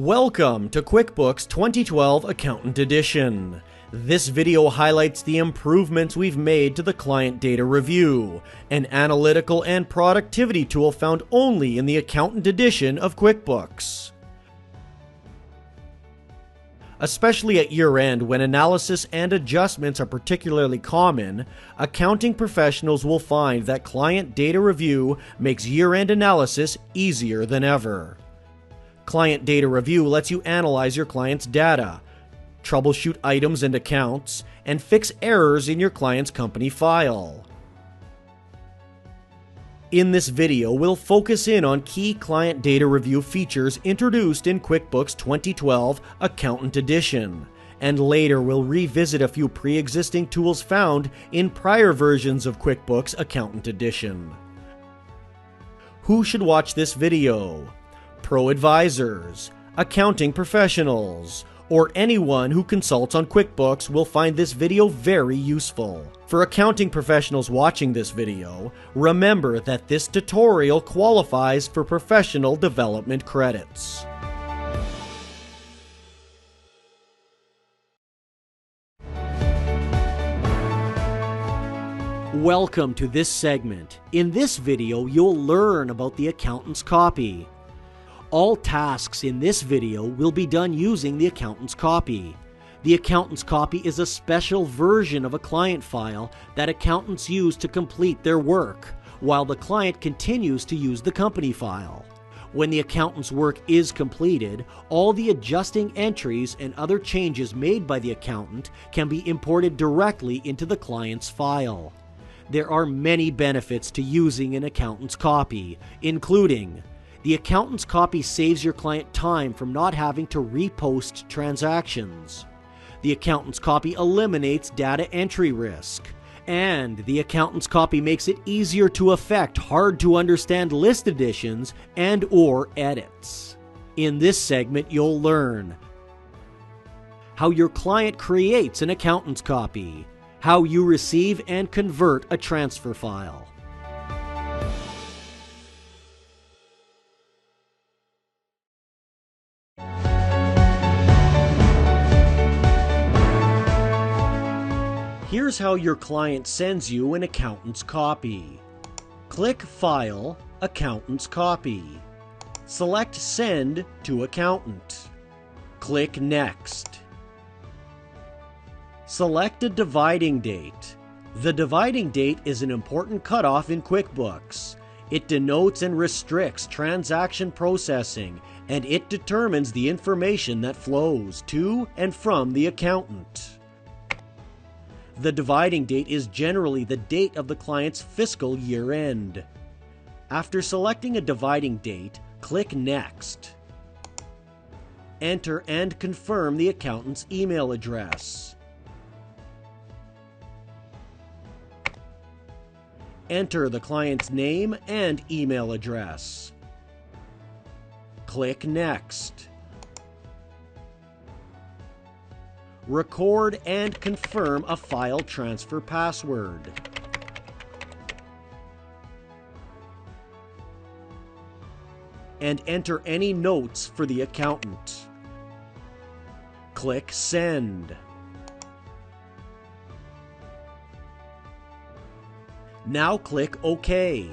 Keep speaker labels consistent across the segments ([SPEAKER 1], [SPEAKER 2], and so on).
[SPEAKER 1] Welcome to QuickBooks 2012 Accountant Edition. This video highlights the improvements we've made to the Client Data Review, an analytical and productivity tool found only in the Accountant Edition of QuickBooks. Especially at year-end, when analysis and adjustments are particularly common, accounting professionals will find that Client Data Review makes year-end analysis easier than ever. Client Data Review lets you analyze your client's data, troubleshoot items and accounts, and fix errors in your client's company file. In this video, we'll focus in on key Client Data Review features introduced in QuickBooks 2012 Accountant Edition, and later we'll revisit a few pre-existing tools found in prior versions of QuickBooks Accountant Edition. Who should watch this video? Pro advisors, accounting professionals, or anyone who consults on QuickBooks will find this video very useful. For accounting professionals watching this video, remember that this tutorial qualifies for professional development credits. Welcome to this segment. In this video, you'll learn about the accountant's copy. All tasks in this video will be done using the accountant's copy. The accountant's copy is a special version of a client file that accountants use to complete their work, while the client continues to use the company file. When the accountant's work is completed, all the adjusting entries and other changes made by the accountant can be imported directly into the client's file. There are many benefits to using an accountant's copy, including the accountant's copy saves your client time from not having to repost transactions. The accountant's copy eliminates data entry risk. And the accountant's copy makes it easier to effect hard-to-understand list additions and/or edits. In this segment, you'll learn how your client creates an accountant's copy, how you receive and convert a transfer file. Here's how your client sends you an accountant's copy. Click File, Accountant's Copy. Select Send to Accountant. Click Next. Select a dividing date. The dividing date is an important cutoff in QuickBooks. It denotes and restricts transaction processing, and it determines the information that flows to and from the accountant. The dividing date is generally the date of the client's fiscal year end. After selecting a dividing date, click Next. Enter and confirm the accountant's email address. Enter the client's name and email address. Click Next. Record and confirm a file transfer password. And enter any notes for the accountant. Click Send. Now click OK.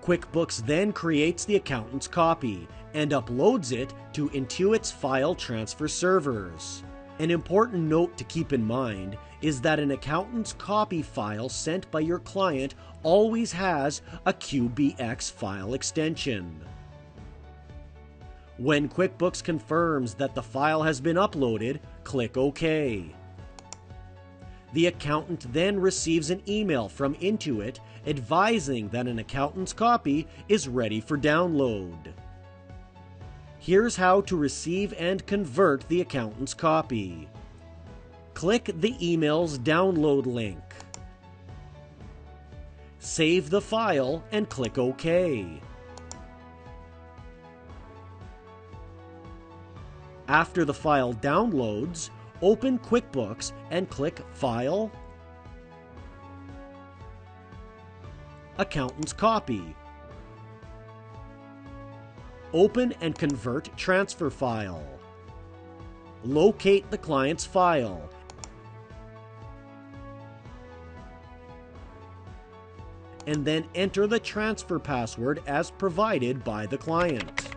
[SPEAKER 1] QuickBooks then creates the accountant's copy and uploads it to Intuit's file transfer servers. An important note to keep in mind is that an accountant's copy file sent by your client always has a QBX file extension. When QuickBooks confirms that the file has been uploaded, click OK. The accountant then receives an email from Intuit advising that an accountant's copy is ready for download. Here's how to receive and convert the accountant's copy. Click the email's download link. Save the file and click OK. After the file downloads, open QuickBooks and click File, Accountant's Copy. Open and convert transfer file. Locate the client's file. And then enter the transfer password as provided by the client.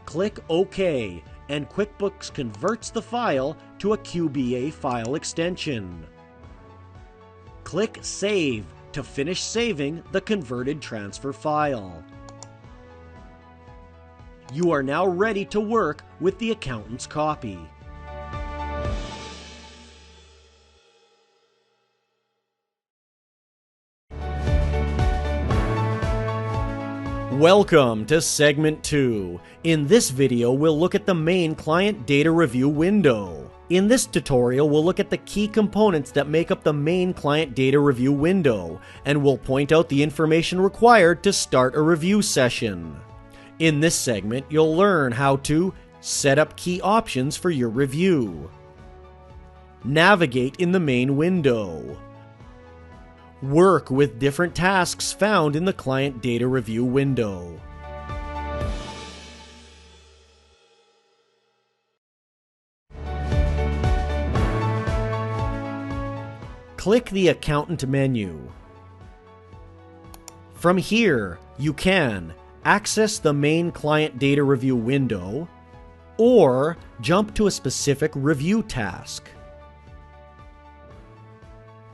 [SPEAKER 1] Click OK, and QuickBooks converts the file to a QBA file extension. Click Save to finish saving the converted transfer file. You are now ready to work with the accountant's copy. Welcome to Segment 2. In this video, we'll look at the main Client Data Review window. In this tutorial, we'll look at the key components that make up the main Client Data Review window, and we'll point out the information required to start a review session. In this segment, you'll learn how to set up key options for your review, navigate in the main window, work with different tasks found in the Client Data Review window. Click the Accountant menu. From here, you can access the main Client Data Review window or jump to a specific review task.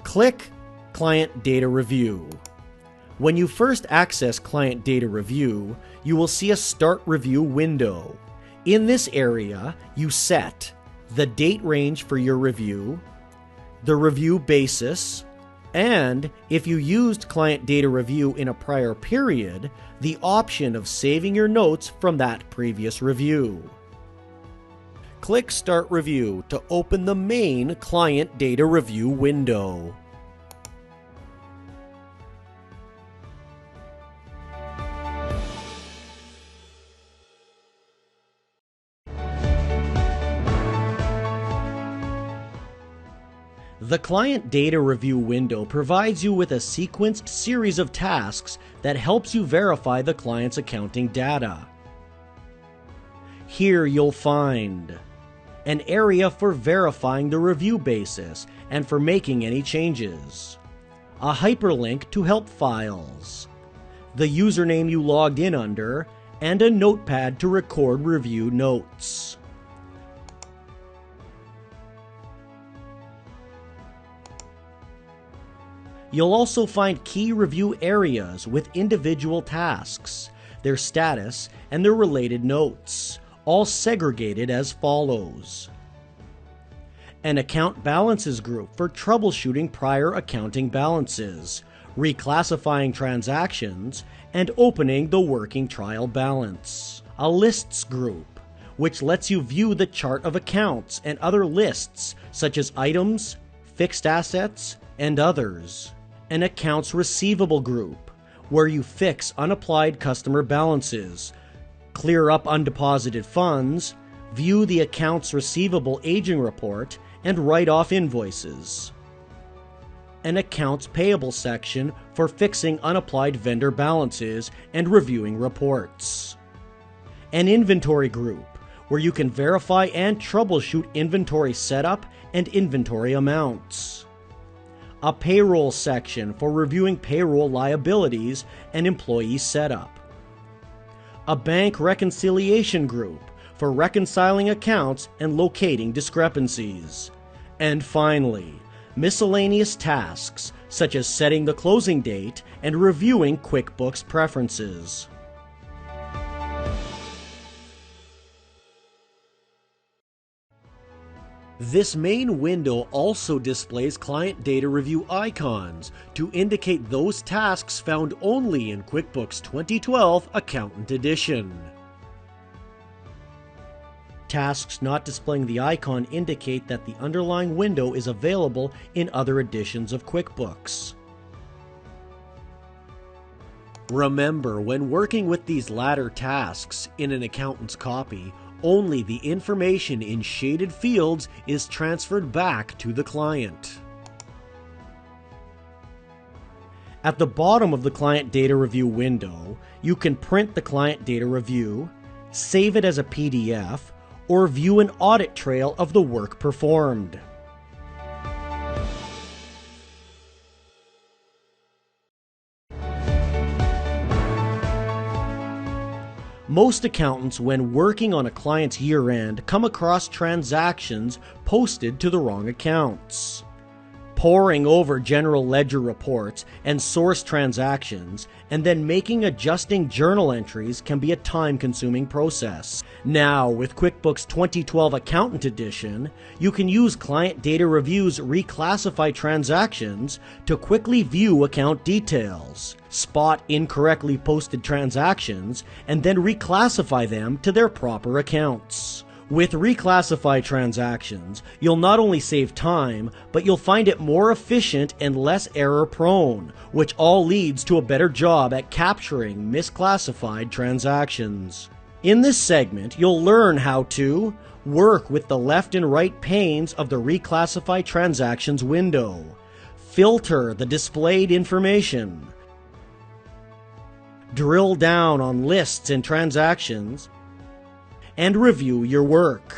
[SPEAKER 1] Click Client Data Review. When you first access Client Data Review, you will see a Start Review window. In this area, you set the date range for your review, the review basis, and if you used Client Data Review in a prior period, the option of saving your notes from that previous review. Click Start Review to open the main Client Data Review window. The Client Data Review window provides you with a sequenced series of tasks that helps you verify the client's accounting data. Here you'll find an area for verifying the review basis and for making any changes, a hyperlink to help files, the username you logged in under, and a notepad to record review notes. You'll also find key review areas with individual tasks, their status, and their related notes, all segregated as follows. An Account Balances group for troubleshooting prior accounting balances, reclassifying transactions, and opening the working trial balance. A Lists group, which lets you view the chart of accounts and other lists such as items, fixed assets, and others. An Accounts Receivable group, where you fix unapplied customer balances, clear up undeposited funds, view the Accounts Receivable Aging Report, and write off invoices. An Accounts Payable section for fixing unapplied vendor balances and reviewing reports. An Inventory group, where you can verify and troubleshoot inventory setup and inventory amounts. A Payroll section for reviewing payroll liabilities and employee setup. A Bank Reconciliation group for reconciling accounts and locating discrepancies. And finally, miscellaneous tasks such as setting the closing date and reviewing QuickBooks preferences. This main window also displays Client Data Review icons to indicate those tasks found only in QuickBooks 2012 Accountant Edition. Tasks not displaying the icon indicate that the underlying window is available in other editions of QuickBooks. Remember, when working with these latter tasks in an accountant's copy, only the information in shaded fields is transferred back to the client. At the bottom of the Client Data Review window, you can print the Client Data Review, save it as a PDF, or view an audit trail of the work performed. Most accountants, when working on a client's year-end, come across transactions posted to the wrong accounts. Poring over general ledger reports and source transactions, and then making adjusting journal entries can be a time-consuming process. Now, with QuickBooks 2012 Accountant Edition, you can use Client Data Review's Reclassify Transactions to quickly view account details, spot incorrectly posted transactions, and then reclassify them to their proper accounts. With Reclassify Transactions, you'll not only save time, but you'll find it more efficient and less error-prone, which all leads to a better job at capturing misclassified transactions. In this segment, you'll learn how to work with the left and right panes of the Reclassify Transactions window, filter the displayed information, drill down on lists and transactions, and review your work.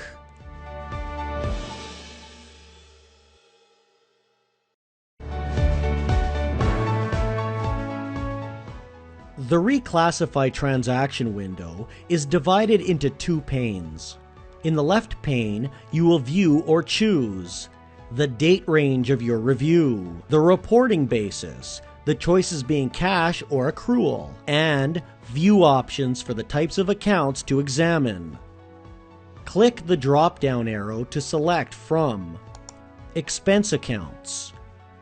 [SPEAKER 1] The Reclassify Transaction window is divided into two panes. In the left pane, you will view or choose the date range of your review, the reporting basis, the choices being cash or accrual, and view options for the types of accounts to examine. Click the drop-down arrow to select from Expense Accounts,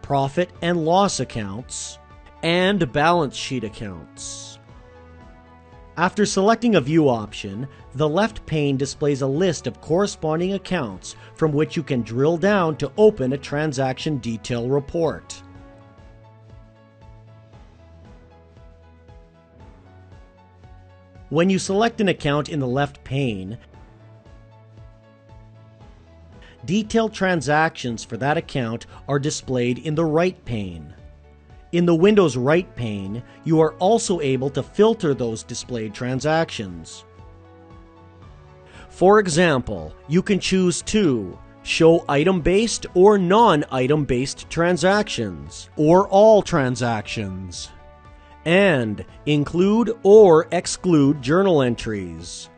[SPEAKER 1] Profit and Loss Accounts, and Balance Sheet Accounts. After selecting a view option, the left pane displays a list of corresponding accounts from which you can drill down to open a transaction detail report. When you select an account in the left pane, detailed transactions for that account are displayed in the right pane. In the window's right pane, you are also able to filter those displayed transactions. For example, you can choose to show item-based or non-item-based transactions, or all transactions, and include or exclude journal entries.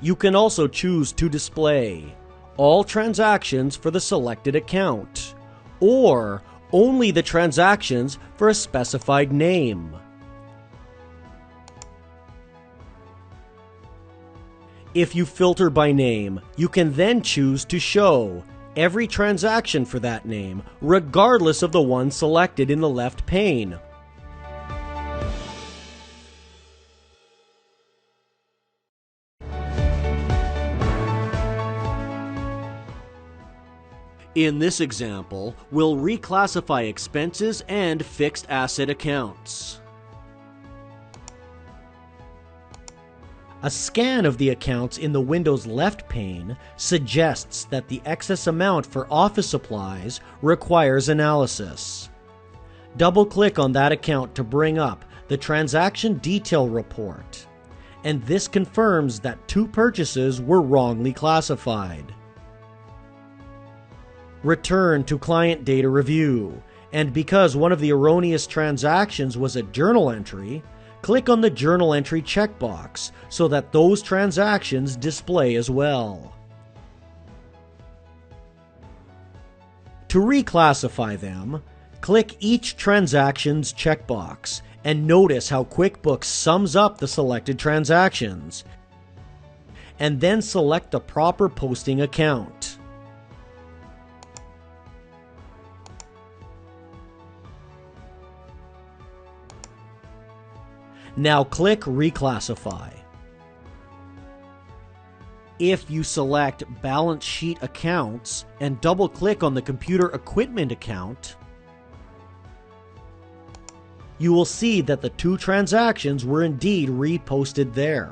[SPEAKER 1] You can also choose to display all transactions for the selected account, or only the transactions for a specified name. If you filter by name, you can then choose to show every transaction for that name, regardless of the one selected in the left pane. In this example, we'll reclassify expenses and fixed asset accounts. A scan of the accounts in the window's left pane suggests that the excess amount for office supplies requires analysis. Double-click on that account to bring up the transaction detail report, and this confirms that two purchases were wrongly classified. Return to Client Data Review, and because one of the erroneous transactions was a journal entry, click on the Journal Entry checkbox so that those transactions display as well. To reclassify them, click each transaction's checkbox and notice how QuickBooks sums up the selected transactions, and then select the proper posting account. Now click Reclassify. If you select Balance Sheet Accounts and double-click on the Computer Equipment account, you will see that the two transactions were indeed reposted there.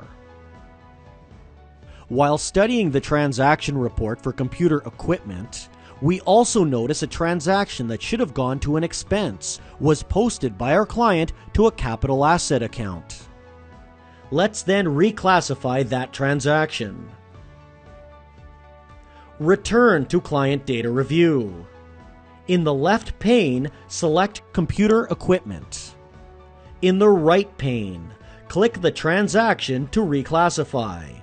[SPEAKER 1] While studying the transaction report for computer equipment, We also notice a transaction that should have gone to an expense was posted by our client to a capital asset account. Let's then reclassify that transaction. Return to Client Data Review. In the left pane, select Computer Equipment. In the right pane, click the transaction to reclassify.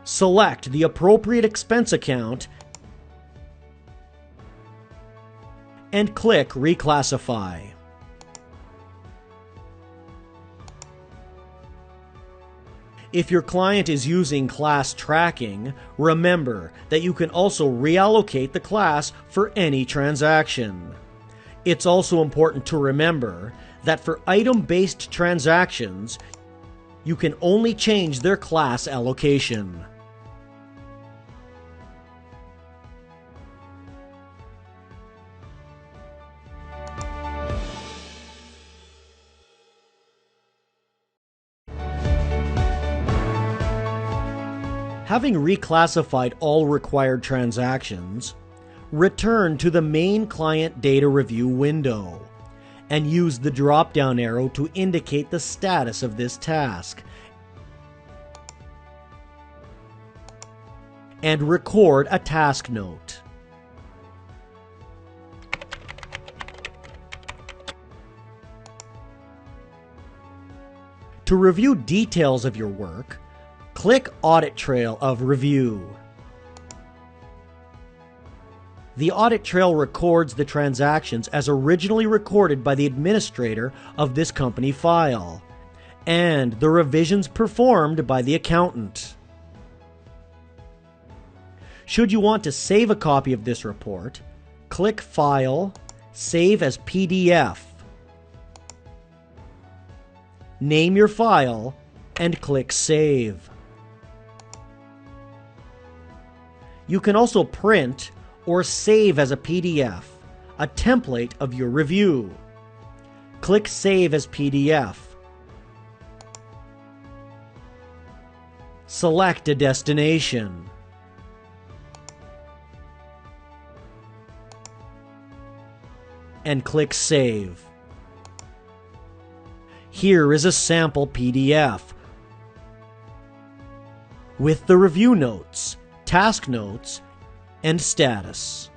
[SPEAKER 1] Select the appropriate expense account and click Reclassify. If your client is using class tracking, remember that you can also reallocate the class for any transaction. It's also important to remember that for item-based transactions, you can only change their class allocation. Having reclassified all required transactions, return to the main Client Data Review window and use the drop-down arrow to indicate the status of this task and record a task note. To review details of your work, click Audit Trail of Review. The audit trail records the transactions as originally recorded by the administrator of this company file, and the revisions performed by the accountant. Should you want to save a copy of this report, click File, Save as PDF. Name your file, and click Save. You can also print or save as a PDF a template of your review. Click Save as PDF. Select a destination. And click Save. Here is a sample PDF with the review notes, task notes, and status.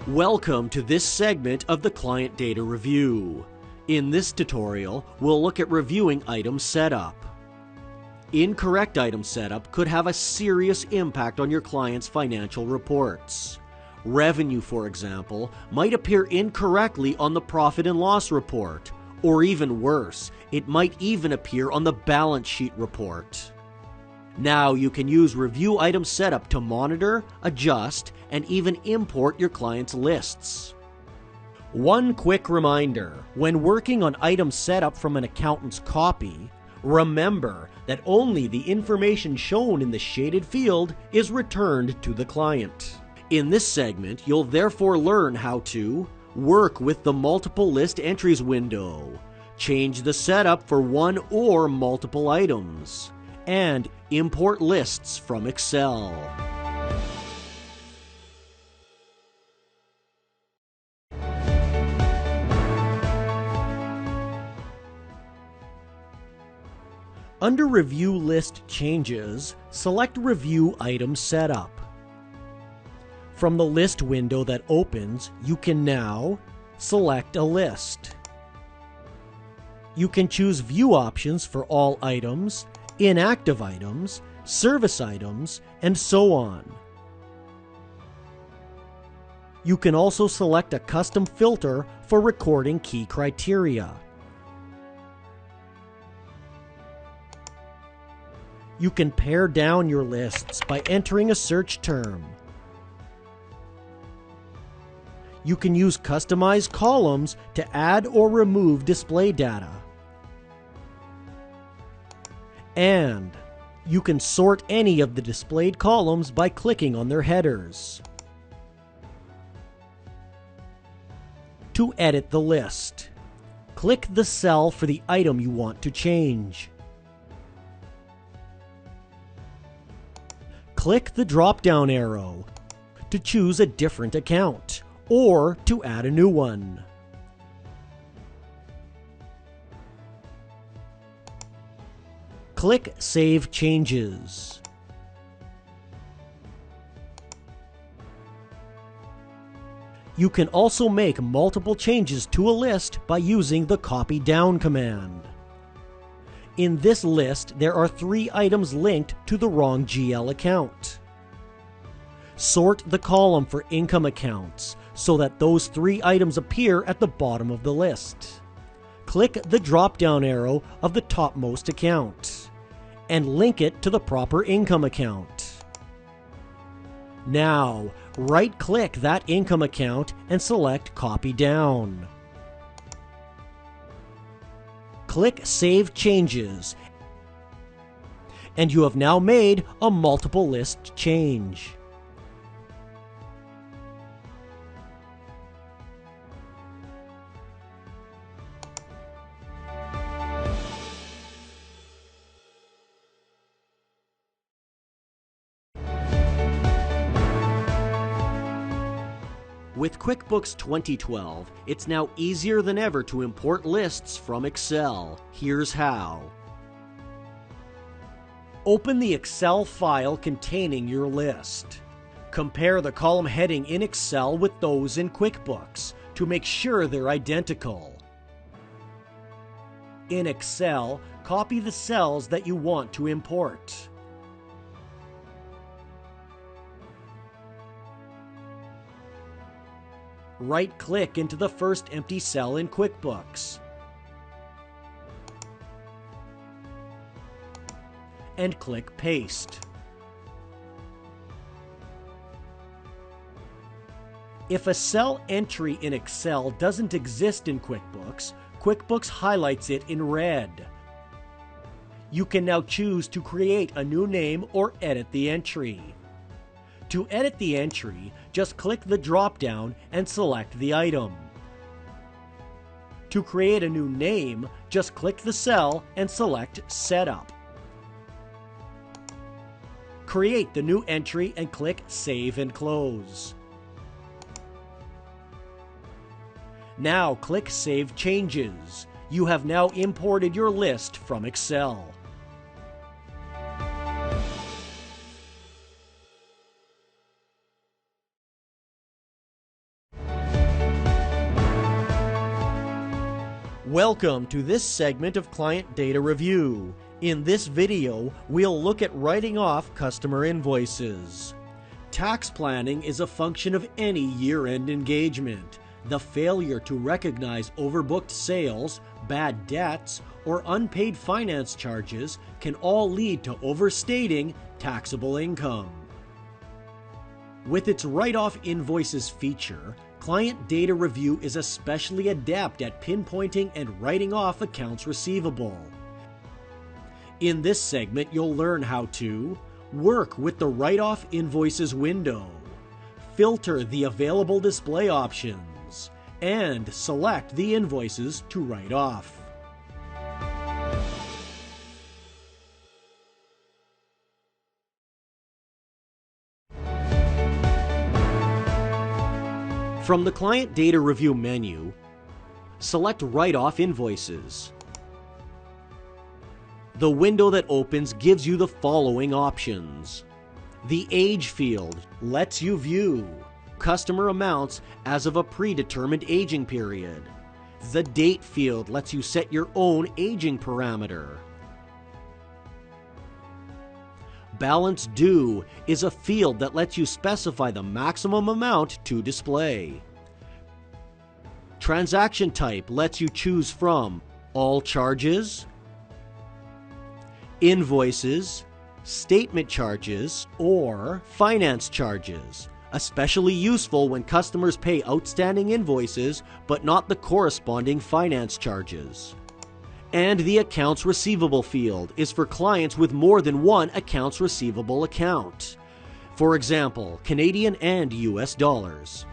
[SPEAKER 1] Welcome to this segment of the Client Data Review. In this tutorial, we'll look at reviewing item setup. Incorrect item setup could have a serious impact on your client's financial reports. Revenue, for example, might appear incorrectly on the profit and loss report, or even worse, it might even appear on the balance sheet report. Now you can use Review Item Setup to monitor, adjust, and even import your client's lists. One quick reminder, when working on item setup from an accountant's copy, remember that only the information shown in the shaded field is returned to the client. In this segment, you'll therefore learn how to work with the Multiple List Entries window, change the setup for one or multiple items, and import lists from Excel. Under Review List Changes, select Review Item Setup. From the list window that opens, you can now select a list. You can choose view options for all items, inactive items, service items, and so on. You can also select a custom filter for recording key criteria. You can pare down your lists by entering a search term. You can use customized columns to add or remove display data. And you can sort any of the displayed columns by clicking on their headers. To edit the list, Click the cell for the item you want to change. Click the drop-down arrow to choose a different account or to add a new one. Click Save Changes. You can also make multiple changes to a list by using the Copy Down command. In this list, there are 3 items linked to the wrong GL account. Sort the column for income accounts so that those 3 items appear at the bottom of the list. Click the drop-down arrow of the topmost account and link it to the proper income account. Now, right-click that income account and select Copy Down. Click Save Changes, and you have now made a multiple list change. With QuickBooks 2012, it's now easier than ever to import lists from Excel. Here's how. Open the Excel file containing your list. Compare the column heading in Excel with those in QuickBooks to make sure they're identical. In Excel, copy the cells that you want to import. Right-click into the first empty cell in QuickBooks and click Paste. If a cell entry in Excel doesn't exist in QuickBooks, QuickBooks highlights it in red. You can now choose to create a new name or edit the entry. To edit the entry, just click the drop-down and select the item. To create a new name, just click the cell and select Setup. Create the new entry and click Save and Close. Now click Save Changes. You have now imported your list from Excel. Welcome to this segment of Client Data Review. In this video, we'll look at writing off customer invoices. Tax planning is a function of any year-end engagement. The failure to recognize overbooked sales, bad debts, or unpaid finance charges can all lead to overstating taxable income. With its write-off invoices feature, Client Data Review is especially adept at pinpointing and writing off accounts receivable. In this segment, you'll learn how to work with the Write-Off Invoices window, filter the available display options, and select the invoices to write off. From the Client Data Review menu, select Write-Off Invoices. The window that opens gives you the following options. The Age field lets you view customer amounts as of a predetermined aging period. The Date field lets you set your own aging parameter. Balance Due is a field that lets you specify the maximum amount to display. Transaction Type lets you choose from all charges, invoices, statement charges, or finance charges, especially useful when customers pay outstanding invoices but not the corresponding finance charges. And the Accounts Receivable field is for clients with more than one accounts receivable account. For example, Canadian and US dollars.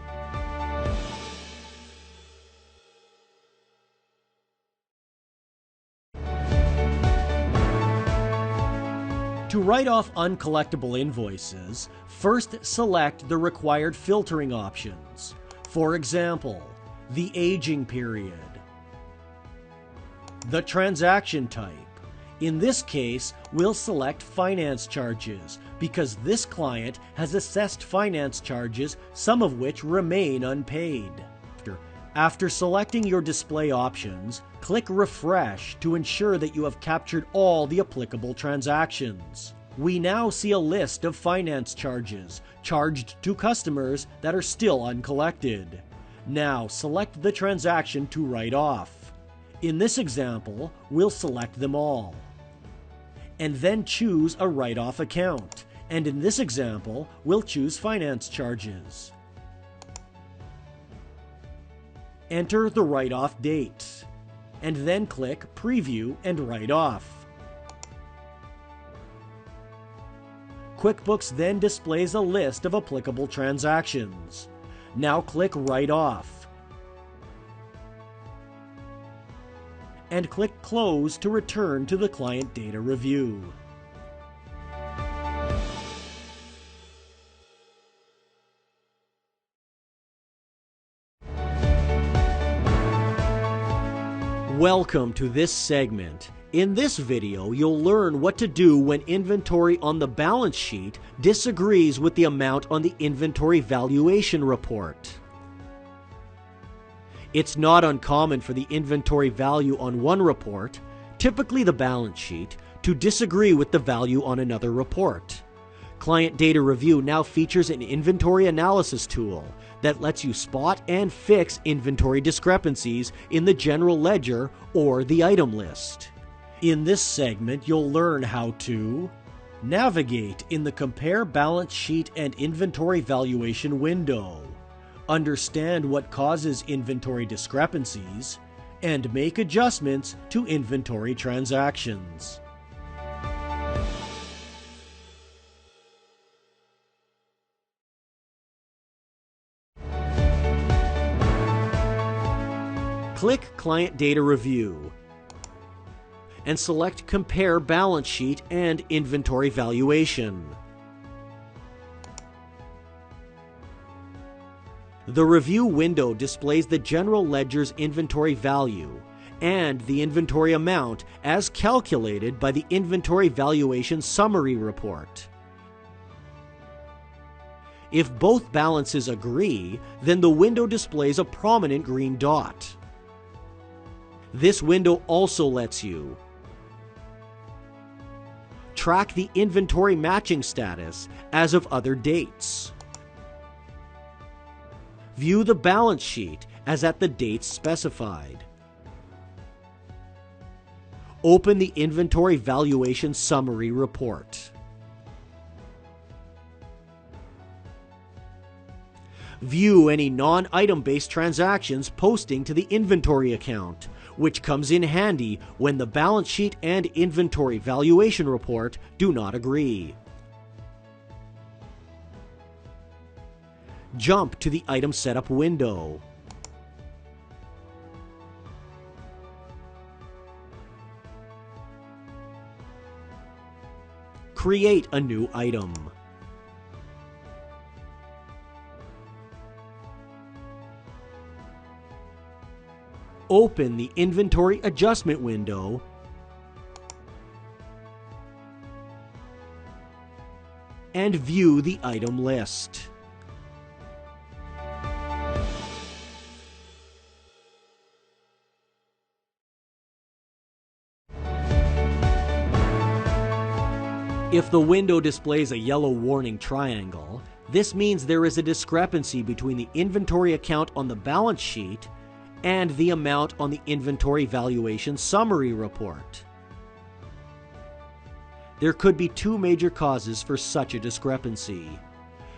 [SPEAKER 1] To write off uncollectible invoices, first select the required filtering options. For example, the aging period, the transaction type. In this case, we'll select finance charges because this client has assessed finance charges, some of which remain unpaid. After selecting your display options, click Refresh to ensure that you have captured all the applicable transactions. We now see a list of finance charges charged to customers that are still uncollected. Now select the transaction to write off. In this example, we'll select them all, and then choose a write-off account. And in this example, we'll choose finance charges. Enter the write-off date, and then click Preview and Write Off. QuickBooks then displays a list of applicable transactions. Now click Write Off, and click Close to return to the client data review. Welcome to this segment. In this video, you'll learn what to do when inventory on the balance sheet disagrees with the amount on the inventory valuation report. It's not uncommon for the inventory value on one report, typically the balance sheet, to disagree with the value on another report. Client Data Review now features an inventory analysis tool that lets you spot and fix inventory discrepancies in the general ledger or the item list. In this segment, you'll learn how to navigate in the Compare Balance Sheet and Inventory Valuation window, understand what causes inventory discrepancies, and make adjustments to inventory transactions. Click Client Data Review and select Compare Balance Sheet and Inventory Valuation. The review window displays the general ledger's inventory value and the inventory amount as calculated by the Inventory Valuation Summary Report. If both balances agree, then the window displays a prominent green dot. This window also lets you track the inventory matching status as of other dates, view the balance sheet as at the dates specified, open the Inventory Valuation Summary Report, view any non-item based transactions posting to the inventory account, which comes in handy when the balance sheet and inventory valuation report do not agree. Jump to the Item Setup window. Create a new item. Open the Inventory Adjustment window and view the item list. If the window displays a yellow warning triangle, this means there is a discrepancy between the inventory account on the balance sheet and the amount on the Inventory Valuation Summary Report. There could be two major causes for such a discrepancy: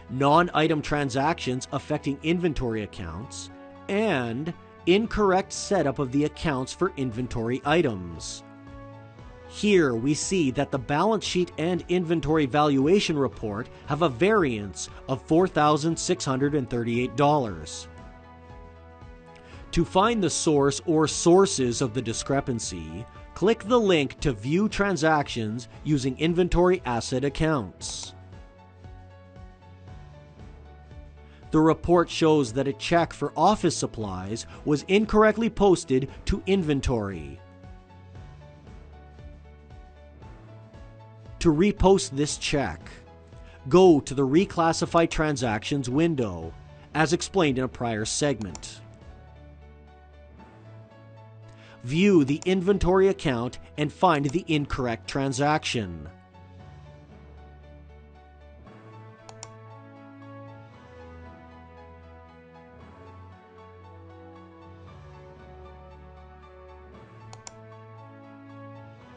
[SPEAKER 1] non-item transactions affecting inventory accounts and incorrect setup of the accounts for inventory items. Here we see that the balance sheet and inventory valuation report have a variance of $4,638. To find the source or sources of the discrepancy, click the link to view transactions using inventory asset accounts. The report shows that a check for office supplies was incorrectly posted to inventory. To repost this check, go to the Reclassify Transactions window, as explained in a prior segment. View the inventory account and find the incorrect transaction.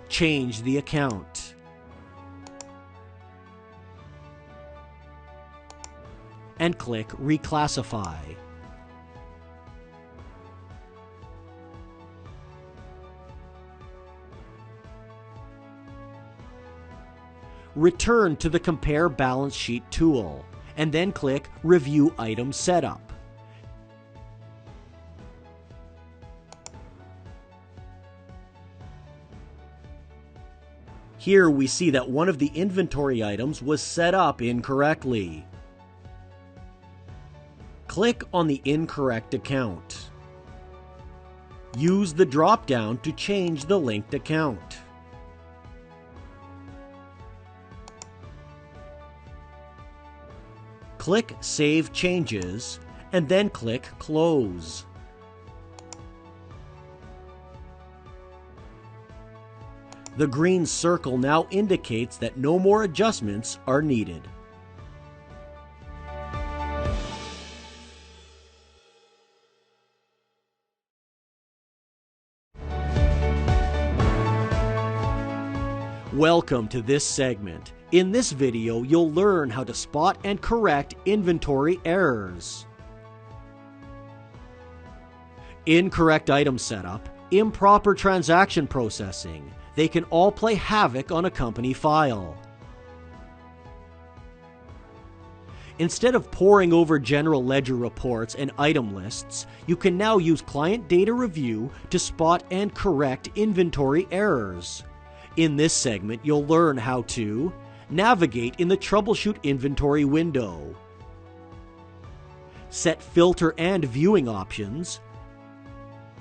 [SPEAKER 1] Change the account. And click Reclassify. Return to the Compare Balance Sheet tool, and then click Review Item Setup. Here we see that one of the inventory items was set up incorrectly. Click on the incorrect account. Use the drop-down to change the linked account. Click Save Changes, and then click Close. The green circle now indicates that no more adjustments are needed. Welcome to this segment. In this video, you'll learn how to spot and correct inventory errors. Incorrect item setup, improper transaction processing. They can all play havoc on a company file. Instead of poring over general ledger reports and item lists, you can now use Client Data Review to spot and correct inventory errors. In this segment, you'll learn how to navigate in the Troubleshoot Inventory window, set filter and viewing options,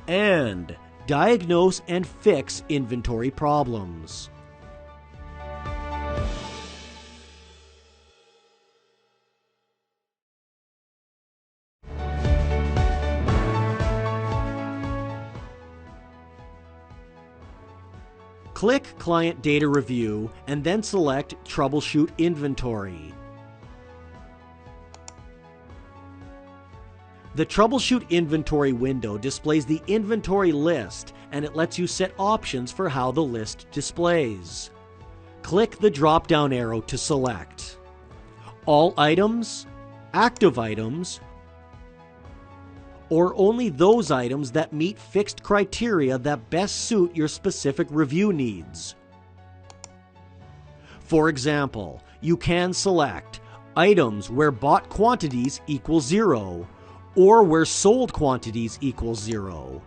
[SPEAKER 1] and diagnose and fix inventory problems. Click Client Data Review and then select Troubleshoot Inventory. The Troubleshoot Inventory window displays the inventory list, and it lets you set options for how the list displays. Click the drop-down arrow to select All Items, Active Items, or only those items that meet fixed criteria that best suit your specific review needs. For example, you can select items where bought quantities equal 0, or where sold quantities equal 0.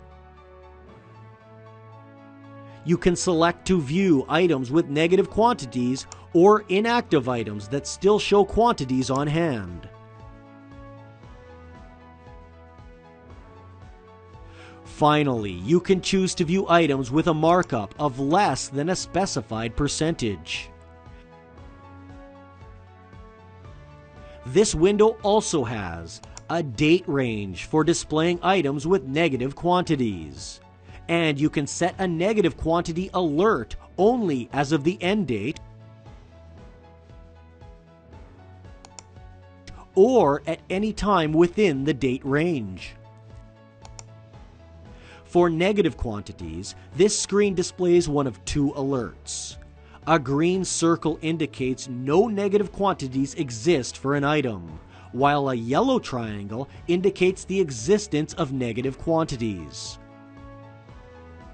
[SPEAKER 1] You can select to view items with negative quantities or inactive items that still show quantities on hand. Finally, you can choose to view items with a markup of less than a specified percentage. This window also has a date range for displaying items with negative quantities. And you can set a negative quantity alert only as of the end date or at any time within the date range. For negative quantities, this screen displays one of two alerts. A green circle indicates no negative quantities exist for an item, while a yellow triangle indicates the existence of negative quantities.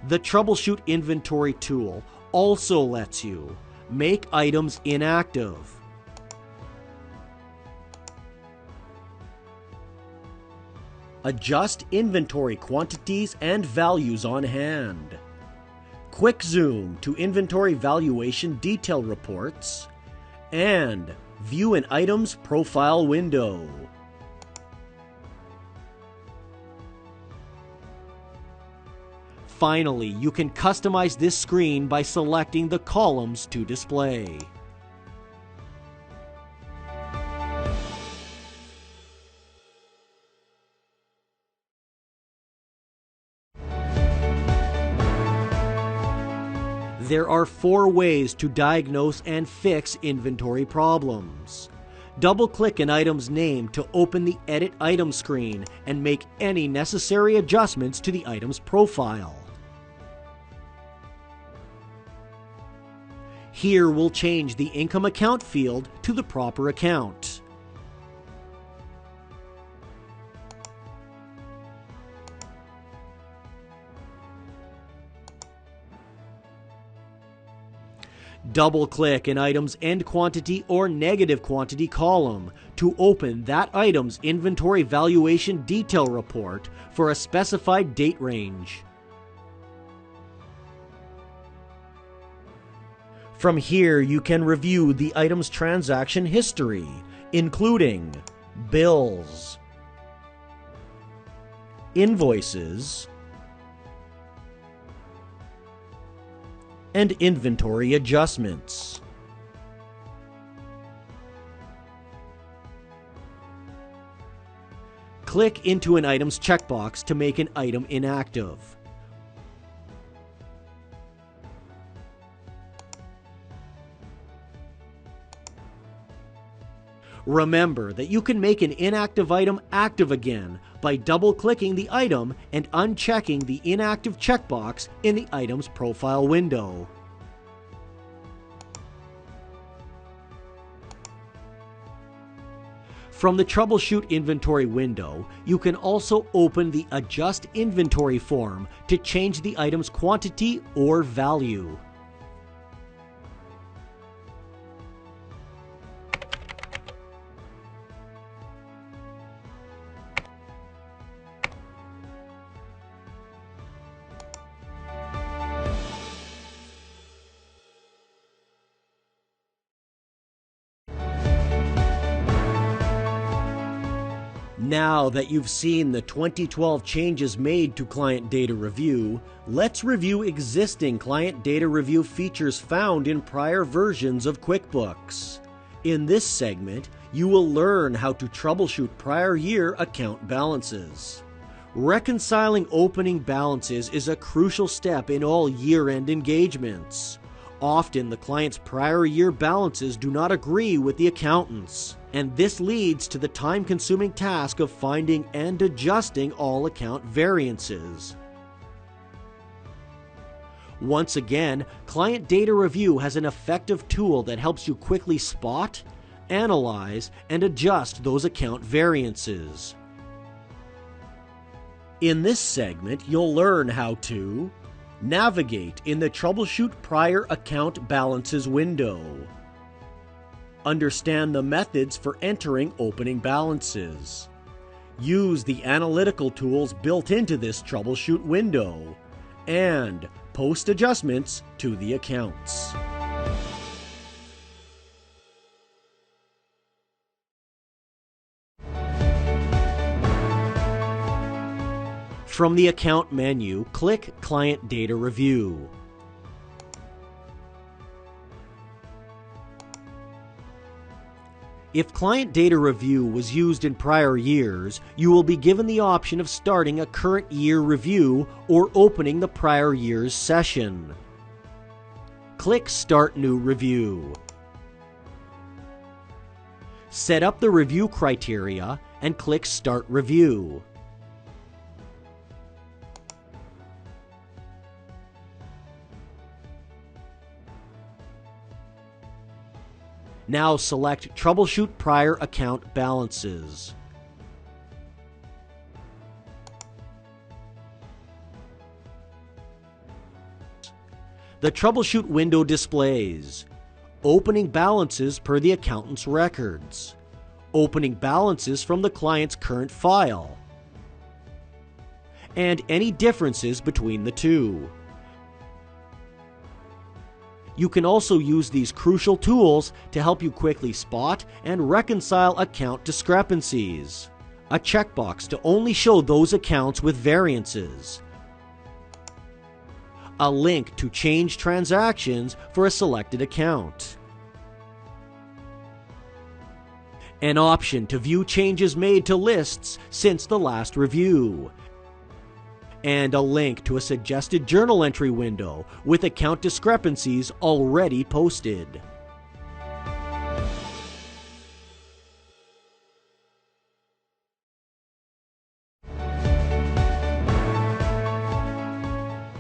[SPEAKER 1] The Troubleshoot Inventory tool also lets you make items inactive, Adjust inventory quantities and values on hand. Quick zoom to inventory valuation detail reports. And view an item's profile window. Finally, you can customize this screen by selecting the columns to display. There are 4 ways to diagnose and fix inventory problems. Double-click an item's name to open the Edit Item screen and make any necessary adjustments to the item's profile. Here we'll change the income account field to the proper account. Double-click an item's end quantity or negative quantity column to open that item's inventory valuation detail report for a specified date range. From here, you can review the item's transaction history, including bills, invoices, and inventory adjustments. Click into an item's checkbox to make an item inactive. Remember that you can make an inactive item active again by double-clicking the item and unchecking the inactive checkbox in the item's profile window. From the Troubleshoot Inventory window, you can also open the Adjust Inventory form to change the item's quantity or value. Now that you've seen the 2012 changes made to Client Data Review, let's review existing Client Data Review features found in prior versions of QuickBooks. In this segment, you will learn how to troubleshoot prior year account balances. Reconciling opening balances is a crucial step in all year-end engagements. Often, the client's prior year balances do not agree with the accountant's, and this leads to the time-consuming task of finding and adjusting all account variances. Once again, Client Data Review has an effective tool that helps you quickly spot, analyze, and adjust those account variances. In this segment, you'll learn how to navigate in the Troubleshoot Prior Account Balances window. Understand the methods for entering opening balances. Use the analytical tools built into this troubleshoot window. And post adjustments to the accounts. From the Account menu, click Client Data Review. If Client Data Review was used in prior years, you will be given the option of starting a current year review or opening the prior year's session. Click Start New Review. Set up the review criteria and click Start Review. Now select Troubleshoot Prior Account Balances. The Troubleshoot window displays opening balances per the accountant's records, opening balances from the client's current file, and any differences between the two. You can also use these crucial tools to help you quickly spot and reconcile account discrepancies. A checkbox to only show those accounts with variances. A link to change transactions for a selected account. An option to view changes made to lists since the last review. And a link to a suggested journal entry window with account discrepancies already posted.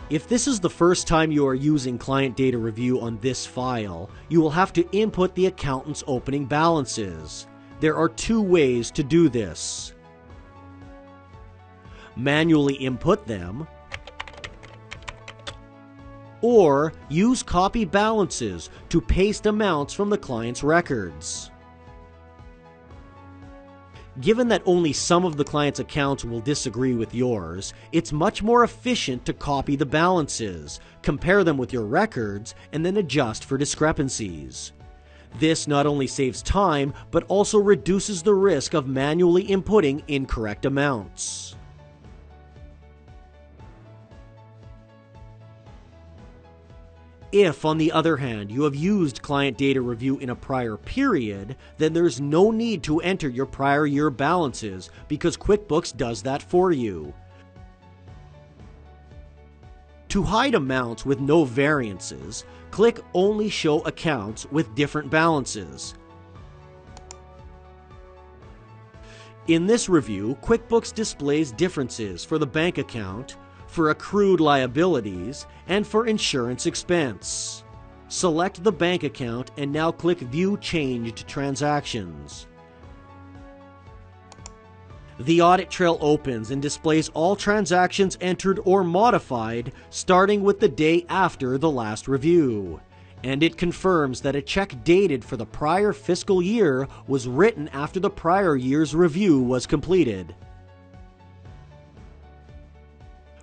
[SPEAKER 1] If this is the first time you are using Client Data Review on this file, you will have to input the accountant's opening balances. There are two ways to do this. Manually input them, or use copy balances to paste amounts from the client's records. Given that only some of the client's accounts will disagree with yours, it's much more efficient to copy the balances, compare them with your records, and then adjust for discrepancies. This not only saves time, but also reduces the risk of manually inputting incorrect amounts. If, on the other hand, you have used Client Data Review in a prior period, then there's no need to enter your prior year balances because QuickBooks does that for you. To hide amounts with no variances, click Only Show Accounts with Different Balances. In this review, QuickBooks displays differences for the bank account, for accrued liabilities, and for insurance expense. Select the bank account and now click View Changed Transactions. The audit trail opens and displays all transactions entered or modified starting with the day after the last review. And it confirms that a check dated for the prior fiscal year was written after the prior year's review was completed.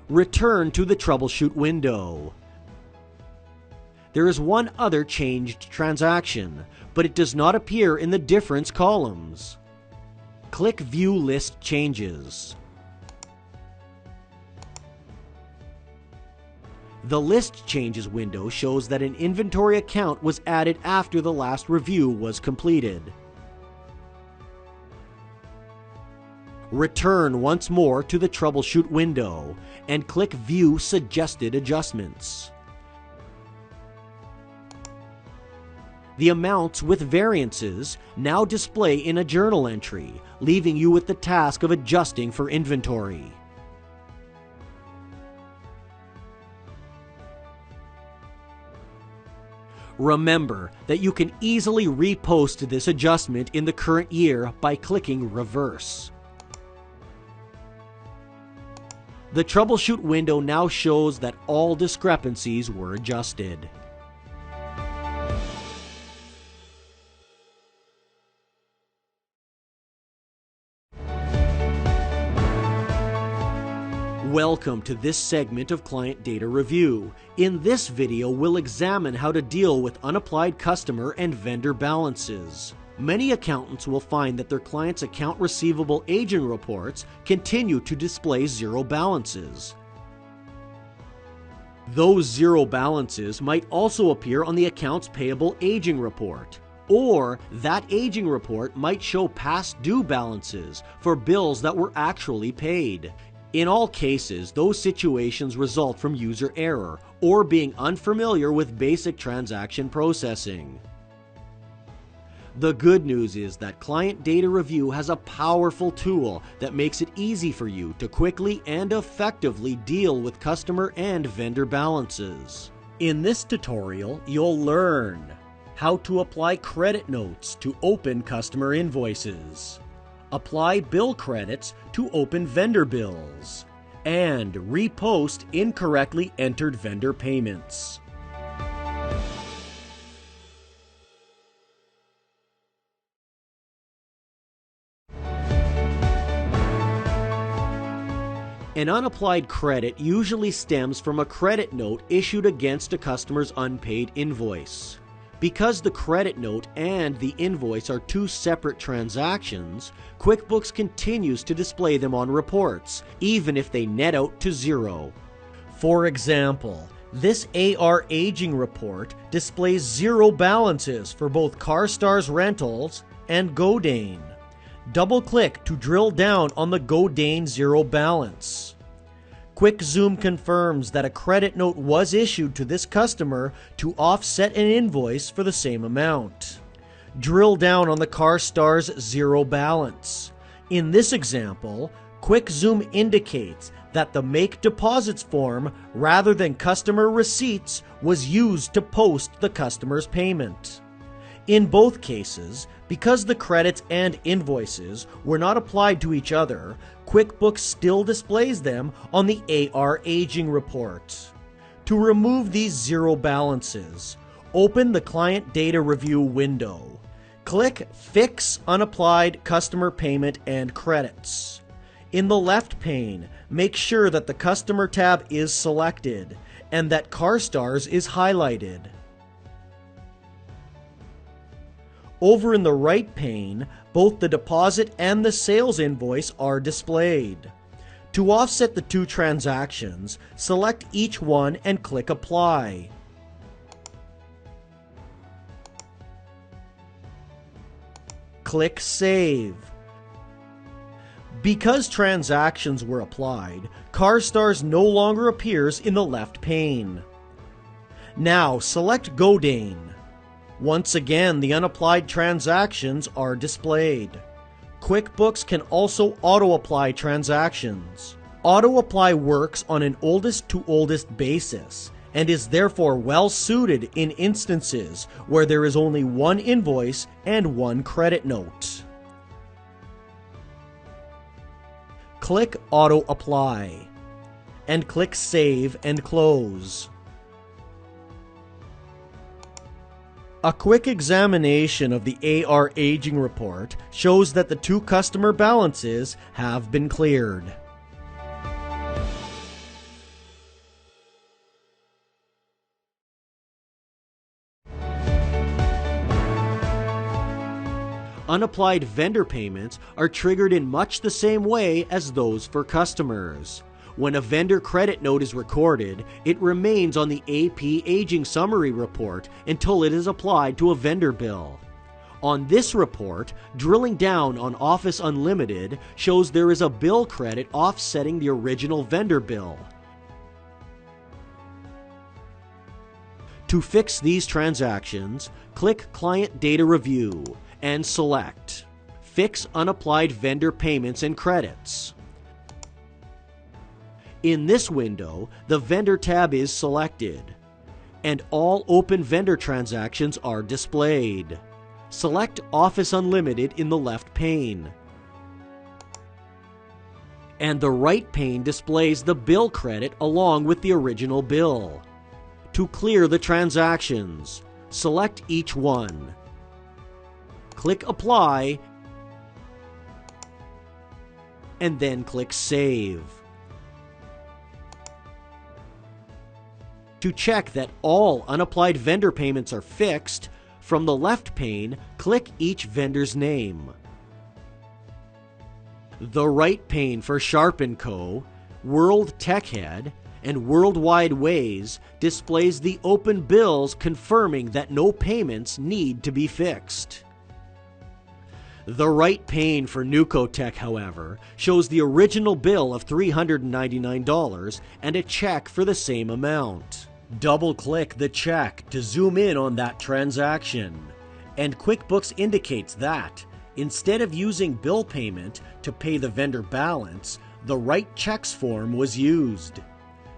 [SPEAKER 1] Return to the Troubleshoot window. There is one other changed transaction, but it does not appear in the difference columns. Click View List Changes. The List Changes window shows that an inventory account was added after the last review was completed. Return once more to the Troubleshoot window and click View Suggested Adjustments. The amounts with variances now display in a journal entry, leaving you with the task of adjusting for inventory. Remember that you can easily repost this adjustment in the current year by clicking Reverse. The Troubleshoot window now shows that all discrepancies were adjusted. Welcome to this segment of Client Data Review. In this video, we'll examine how to deal with unapplied customer and vendor balances. Many accountants will find that their clients' account receivable aging reports continue to display zero balances. Those zero balances might also appear on the accounts payable aging report, or that aging report might show past due balances for bills that were actually paid. In all cases, those situations result from user error or being unfamiliar with basic transaction processing. The good news is that Client Data Review has a powerful tool that makes it easy for you to quickly and effectively deal with customer and vendor balances. In this tutorial, you'll learn how to apply credit notes to open customer invoices, apply bill credits to open vendor bills, and repost incorrectly entered vendor payments. An unapplied credit usually stems from a credit note issued against a customer's unpaid invoice. Because the credit note and the invoice are two separate transactions, QuickBooks continues to display them on reports, even if they net out to zero. For example, this AR aging report displays zero balances for both CarStars Rentals and Godane. Double-click to drill down on the Godane zero balance. Quick Zoom confirms that a credit note was issued to this customer to offset an invoice for the same amount. Drill down on the CarStars zero balance. In this example, Quick Zoom indicates that the Make Deposits form, rather than customer receipts, was used to post the customer's payment. In both cases, because the credits and invoices were not applied to each other, QuickBooks still displays them on the AR aging report. To remove these zero balances, open the Client Data Review window. Click Fix Unapplied Customer Payment and Credits. In the left pane, make sure that the Customer tab is selected and that CarStars is highlighted. Over in the right pane, both the deposit and the sales invoice are displayed. To offset the two transactions, select each one and click Apply. Click Save. Because transactions were applied, CarStars no longer appears in the left pane. Now select Godane. Once again, the unapplied transactions are displayed. QuickBooks can also auto-apply transactions. Auto-apply works on an oldest-to-oldest basis and is therefore well suited in instances where there is only one invoice and one credit note. Click Auto Apply and click Save and Close. A quick examination of the AR aging report shows that the two customer balances have been cleared. Unapplied vendor payments are triggered in much the same way as those for customers. When a vendor credit note is recorded, it remains on the AP Aging Summary report until it is applied to a vendor bill. On this report, drilling down on Office Unlimited shows there is a bill credit offsetting the original vendor bill. To fix these transactions, click Client Data Review and select Fix Unapplied Vendor Payments and Credits. In this window, the Vendor tab is selected, and all open vendor transactions are displayed. Select Office Unlimited in the left pane, and the right pane displays the bill credit along with the original bill. To clear the transactions, select each one. Click Apply, and then click Save. To check that all unapplied vendor payments are fixed, from the left pane, click each vendor's name. The right pane for Sharp & Co., World Tech Head, and Worldwide Ways displays the open bills confirming that no payments need to be fixed. The right pane for Nucotech, however, shows the original bill of $399 and a check for the same amount. Double-click the check to zoom in on that transaction, and QuickBooks indicates that, instead of using bill payment to pay the vendor balance, the Write Checks form was used.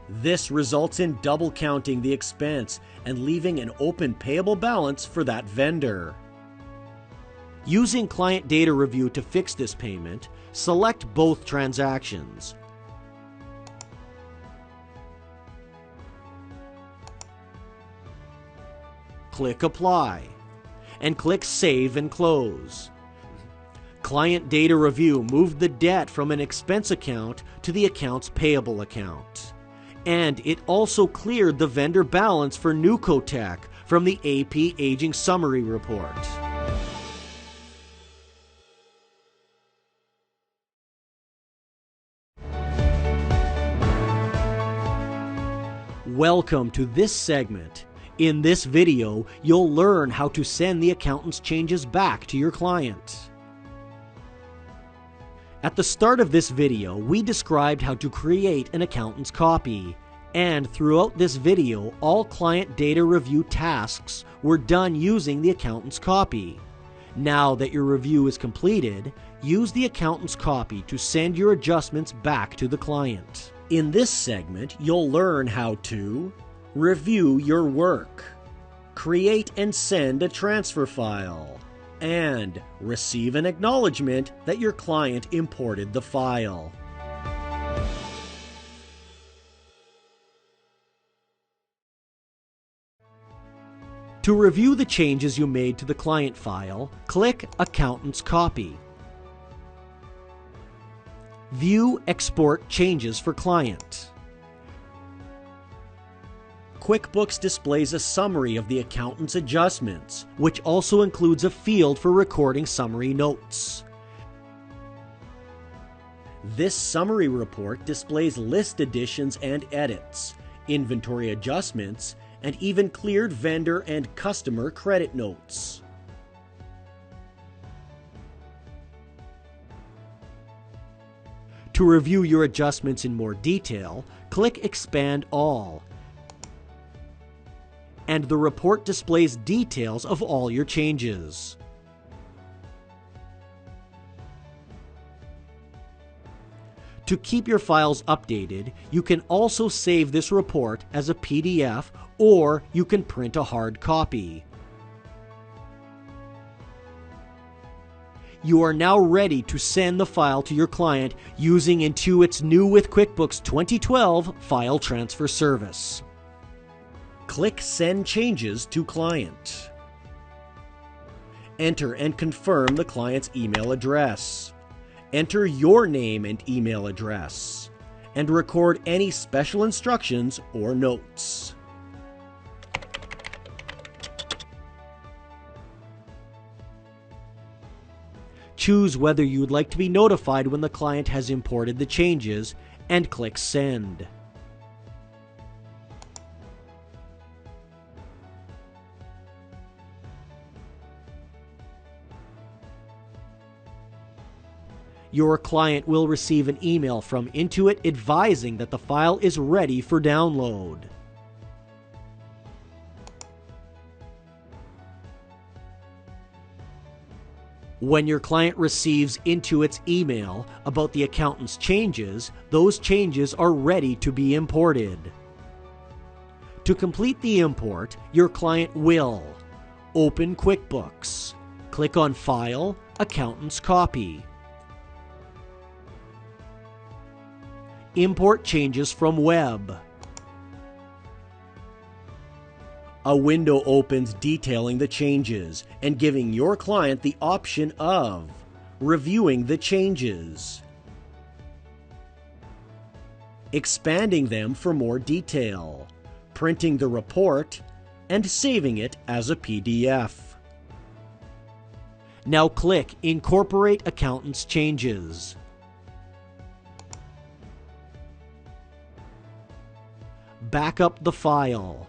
[SPEAKER 1] This results in double counting the expense and leaving an open payable balance for that vendor. Using Client Data Review to fix this payment, select both transactions. Click Apply, and click Save and Close. Client Data Review moved the debt from an expense account to the accounts payable account. And it also cleared the vendor balance for Nucotech from the AP Aging Summary Report. Welcome to this segment. In this video, you'll learn how to send the accountant's changes back to your client. At the start of this video, we described how to create an accountant's copy. And throughout this video, all client data review tasks were done using the accountant's copy. Now that your review is completed, use the accountant's copy to send your adjustments back to the client. In this segment, you'll learn how to review your work, create and send a transfer file, and receive an acknowledgement that your client imported the file. To review the changes you made to the client file, click Accountant's Copy. View Export Changes for Client. QuickBooks displays a summary of the accountant's adjustments, which also includes a field for recording summary notes. This summary report displays list additions and edits, inventory adjustments, and even cleared vendor and customer credit notes. To review your adjustments in more detail, click Expand All, and the report displays details of all your changes. To keep your files updated, you can also save this report as a PDF, or you can print a hard copy. You are now ready to send the file to your client using Intuit's new with QuickBooks 2012 file transfer service. Click Send Changes to Client. Enter and confirm the client's email address. Enter your name and email address, and record any special instructions or notes. Choose whether you would like to be notified when the client has imported the changes, and click Send. Your client will receive an email from Intuit advising that the file is ready for download. When your client receives Intuit's email about the accountant's changes, those changes are ready to be imported. To complete the import, your client will open QuickBooks, click on File, Accountant's Copy. Import changes from web. A window opens detailing the changes and giving your client the option of reviewing the changes, expanding them for more detail, printing the report, and saving it as a PDF. Now click Incorporate Accountant's Changes. Back up the file.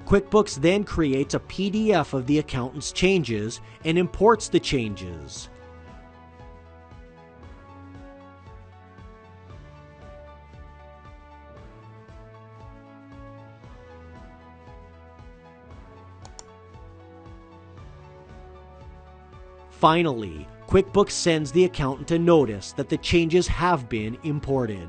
[SPEAKER 1] QuickBooks then creates a PDF of the accountant's changes and imports the changes. Finally, QuickBooks sends the accountant a notice that the changes have been imported.